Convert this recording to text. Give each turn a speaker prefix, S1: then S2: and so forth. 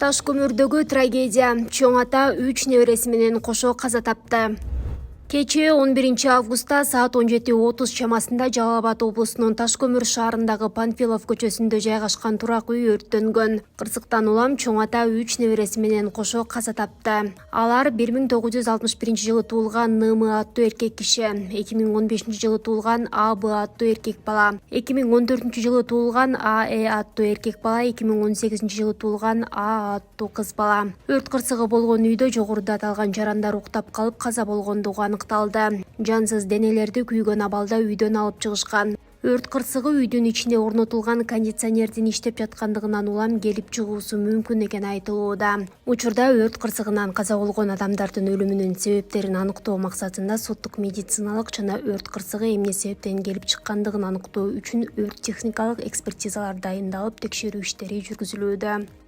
S1: Таш көмүрдөгү трагедия. Чоң ата 3 небереси менен кошо каза тапты. Кечээ 11 августта саат 17:30 чамасында Жалал Абад облусунун Таш көмүр шаарындагы Панфилов көчөсүндө жайгашкан турак үй өрттөнгөн. Кырсыктан улам чоң ата 3 небереси менен кошо каза тапты. Алар 1961-жылы туулган НМ аттуу эркек киши, 2015-жылы туулган АБ аттуу эркек бала, 2014-жылы туулган АЭ аттуу эркек бала, 2018-жылы туулган А аттуу кыз бала. Өрт кырсыгы болгон үйдө жогоруда аталган жарандар уктап калып каза болгондугу аныкталды. Жансыз денелерди күйгөн абалда үйдөн алып чыгышкан. Өрт кырсыгы үйдүн ичинде орнотулган кондиционердин иштеп жаткандыгынан улам келип чыгуусу мүмкүн экени айтылууда. Учурда өрт кырсыгынан каза болгон адамдардын өлүмүнүн себептерин аныктоо максатында соттук медициналык жана өрт кырсыгы эмне себептен келип чыккандыгын аныктоо үчүн өрт техникалык экспертизалар дайындалып, текшерүү иштери жүргүзүлүүдө.